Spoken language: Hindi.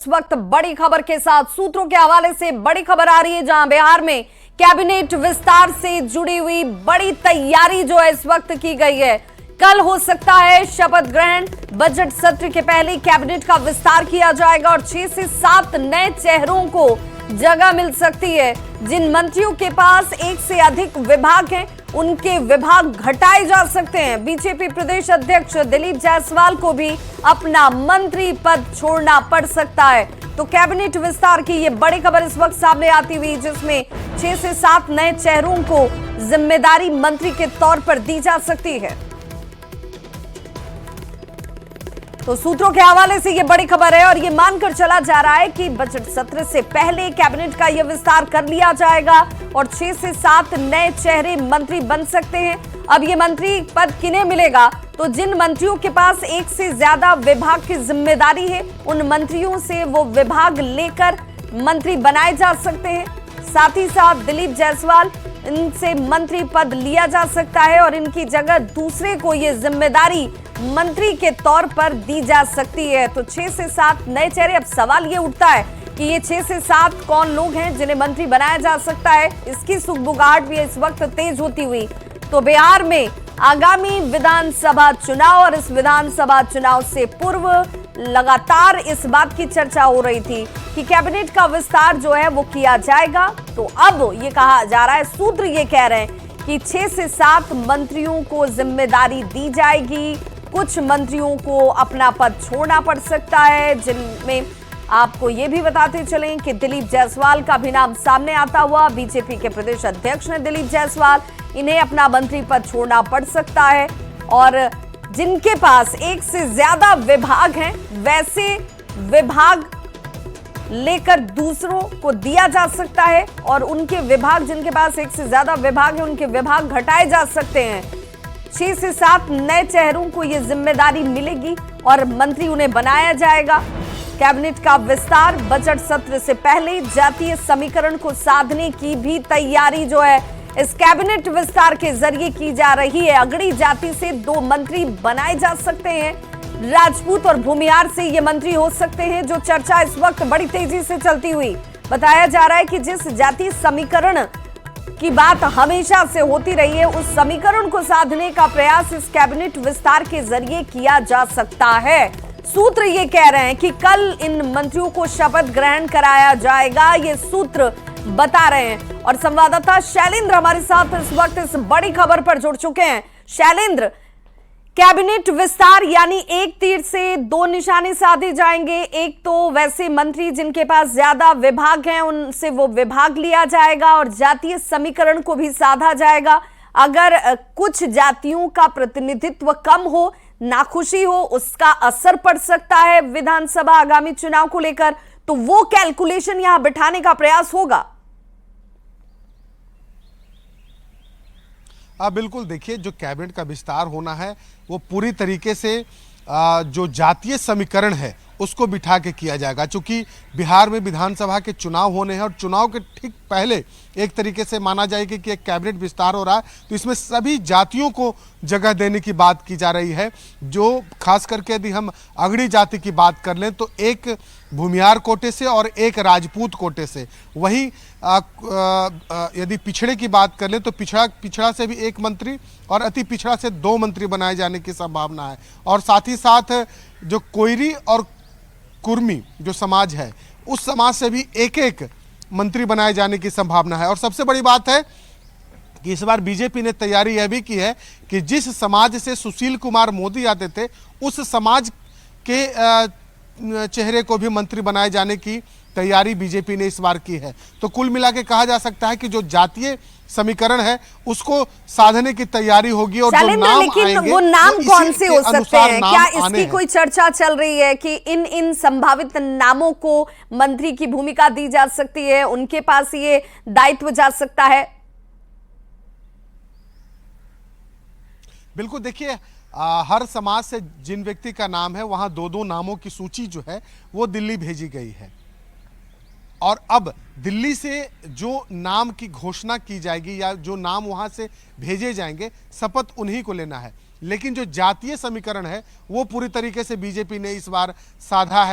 इस वक्त बड़ी खबर के साथ सूत्रों के हवाले से बड़ी खबर आ रही है, जहां बिहार में कैबिनेट विस्तार से जुड़ी हुई बड़ी तैयारी जो है इस वक्त की गई है। कल हो सकता है शपथ ग्रहण। बजट सत्र के पहले कैबिनेट का विस्तार किया जाएगा और 6 से 7 नए चेहरों को जगह मिल सकती है। जिन मंत्रियों के पास एक से अधिक विभाग हैं, उनके विभाग घटाए जा सकते हैं। बीजेपी प्रदेश अध्यक्ष दिलीप जायसवाल को भी अपना मंत्री पद छोड़ना पड़ सकता है। तो कैबिनेट विस्तार की ये बड़ी खबर इस वक्त सामने आती हुई, जिसमें 6 से 7 नए चेहरों को जिम्मेदारी मंत्री के तौर पर दी जा सकती है। तो सूत्रों के हवाले से यह बड़ी खबर है और यह मानकर चला जा रहा है कि बजट सत्र से पहले कैबिनेट का यह विस्तार कर लिया जाएगा और 6 से 7 नए चेहरे मंत्री बन सकते हैं। अब ये मंत्री पद किन्हें मिलेगा? तो जिन मंत्रियों के पास एक से ज्यादा विभाग की जिम्मेदारी है, उन मंत्रियों से वो विभाग लेकर मंत्री बनाए जा सकते हैं। साथ ही साथ दिलीप जायसवाल, इनसे मंत्री पद लिया जा सकता है और इनकी जगह दूसरे को ये जिम्मेदारी मंत्री के तौर पर दी जा सकती है। तो 6 से 7 नए चेहरे। अब सवाल ये उठता है कि ये 6 से 7 कौन लोग हैं जिन्हें मंत्री बनाया जा सकता है। इसकी सुगबुगाहट भी इस वक्त तेज होती हुई। तो बिहार में आगामी विधानसभा चुनाव और इस विधानसभा चुनाव से पूर्व लगातार इस बात की चर्चा हो रही थी कि कैबिनेट का विस्तार जो है वो किया जाएगा। तो अब ये कहा जा रहा है, सूत्र ये कह रहे हैं कि 6 से 7 मंत्रियों को जिम्मेदारी दी जाएगी। कुछ मंत्रियों को अपना पद छोड़ना पड़ सकता है, जिनमें आपको ये भी बताते चलें कि दिलीप जायसवाल का भी नाम सामने आता हुआ। बीजेपी के प्रदेश अध्यक्ष ने दिलीप जायसवाल, इन्हें अपना मंत्री पद छोड़ना पड़ सकता है। और जिनके पास एक से ज्यादा विभाग हैं, वैसे विभाग लेकर दूसरों को दिया जा सकता है और उनके विभाग, जिनके पास एक से ज्यादा विभाग है, उनके विभाग घटाए जा सकते हैं। 6 से 7 नए चेहरों को यह जिम्मेदारी मिलेगी और मंत्री उन्हें बनाया जाएगा। कैबिनेट का विस्तार बजट सत्र से पहले जातीय समीकरण को साधने की भी तैयारी जो है इस कैबिनेट विस्तार के जरिए की जा रही है। अगड़ी जाति से 2 मंत्री बनाए जा सकते हैं। राजपूत और भूमिहार से ये मंत्री हो सकते हैं, जो चर्चा इस वक्त बड़ी तेजी से चलती हुई। बताया जा रहा है कि जिस जातीय समीकरण की बात हमेशा से होती रही है, उस समीकरण को साधने का प्रयास इस कैबिनेट विस्तार के जरिए किया जा सकता है। सूत्र ये कह रहे हैं कि कल इन मंत्रियों को शपथ ग्रहण कराया जाएगा, ये सूत्र बता रहे हैं। और संवाददाता शैलेंद्र हमारे साथ इस वक्त इस बड़ी खबर पर जुड़ चुके हैं। शैलेंद्र, कैबिनेट विस्तार यानी एक तीर से 2 निशाने साधे जाएंगे। एक तो वैसे मंत्री जिनके पास ज्यादा विभाग हैं, उनसे वो विभाग लिया जाएगा और जातीय समीकरण को भी साधा जाएगा। अगर कुछ जातियों का प्रतिनिधित्व कम हो, नाखुशी हो, उसका असर पड़ सकता है विधानसभा आगामी चुनाव को लेकर, तो वो कैलकुलेशन यहां बिठाने का प्रयास होगा। बिल्कुल, देखिए, जो कैबिनेट का विस्तार होना है वो पूरी तरीके से जो जातीय समीकरण है उसको बिठा के किया जाएगा। चूंकि बिहार में विधानसभा के चुनाव होने हैं और चुनाव के ठीक पहले एक तरीके से माना जाएगा कि एक कैबिनेट विस्तार हो रहा है, तो इसमें सभी जातियों को जगह देने की बात की जा रही है। जो खास करके यदि हम अगड़ी जाति की बात कर लें तो एक भूमिहार कोटे से और एक राजपूत कोटे से। वहीं यदि पिछड़े की बात कर लें तो पिछड़ा से भी 1 मंत्री और अति पिछड़ा से 2 मंत्री बनाए जाने की संभावना है। और साथ ही साथ जो कोयरी और कुर्मी जो समाज है, उस समाज से भी एक मंत्री बनाए जाने की संभावना है। और सबसे बड़ी बात है कि इस बार बीजेपी ने तैयारी यह भी की है कि जिस समाज से सुशील कुमार मोदी आते थे, उस समाज के चेहरे को भी मंत्री बनाए जाने की तैयारी बीजेपी ने इस बार की है। तो कुल मिला के कहा जा सकता है कि जो जातीय समीकरण है उसको साधने की तैयारी होगी। और जो नाम आएंगे, वो नाम कौन से हो सकते हैं? क्या इसकी कोई चर्चा चल रही है कि इन संभावित नामों को मंत्री की भूमिका दी जा सकती है, उनके पास ये दायित्व जा सकता है? बिल्कुल, देखिए, हर समाज से जिन व्यक्ति का नाम है वहां 2-2 नामों की सूची जो है वो दिल्ली भेजी गई है। और अब दिल्ली से जो नाम की घोषणा की जाएगी या जो नाम वहां से भेजे जाएंगे, शपथ उन्हीं को लेना है। लेकिन जो जातीय समीकरण है वो पूरी तरीके से बीजेपी ने इस बार साधा है।